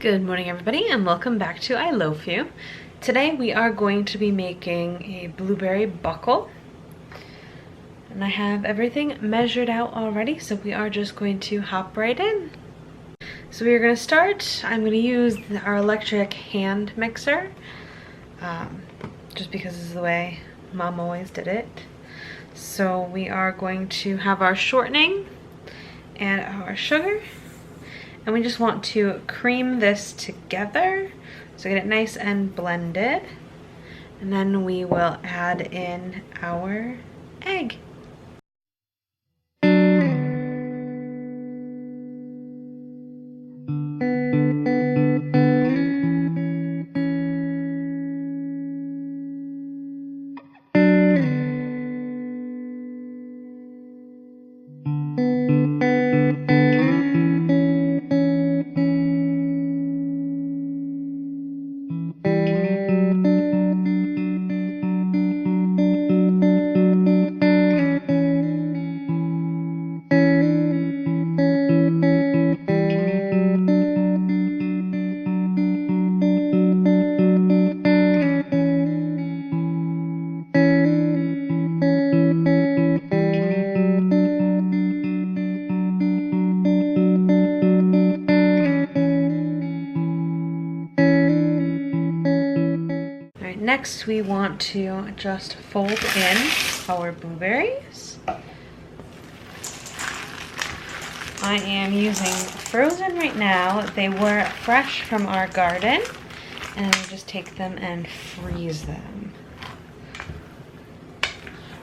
Good morning everybody and welcome back to I Loaf You. Today we are going to be making a blueberry buckle. And I have everything measured out already, so we are just going to hop right in. So we are going to start. I'm going to use our electric hand mixer, just because this is the way Mom always did it. So we are going to have our shortening and our sugar. And we just want to cream this together, so get it nice and blended. And then we will add in our egg. Next, we want to just fold in our blueberries. I am using frozen right now. They were fresh from our garden, and I just take them and freeze them.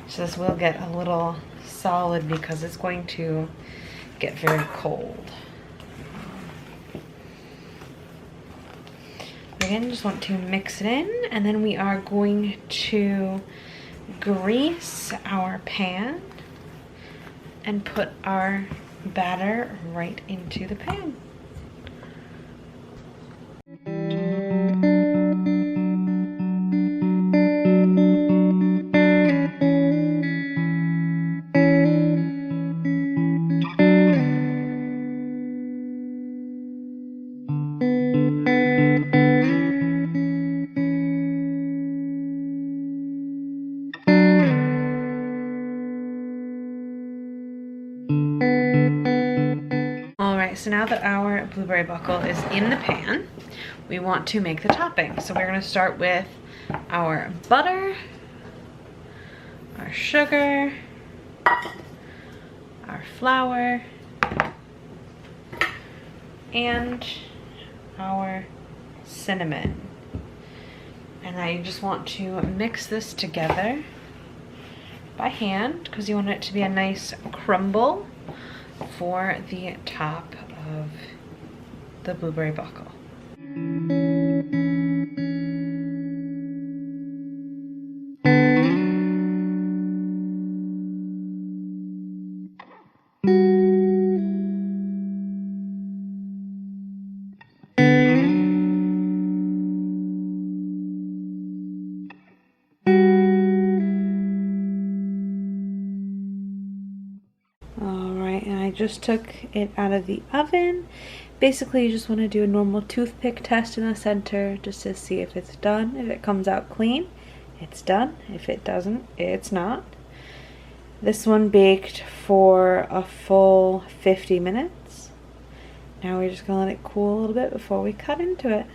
So this will get a little solid because it's going to get very cold. Again, just want to mix it in, and then we are going to grease our pan and put our batter right into the pan. So now that our blueberry buckle is in the pan, we want to make the topping. So we're going to start with our butter, our sugar, our flour, and our cinnamon. And now you just want to mix this together by hand because you want it to be a nice crumble for the top of the blueberry buckle. Just took it out of the oven. Basically, you just want to do a normal toothpick test in the center just to see if it's done. If it comes out clean, it's done. If it doesn't, it's not. This one baked for a full 50 minutes. Now we're just gonna let it cool a little bit before we cut into it.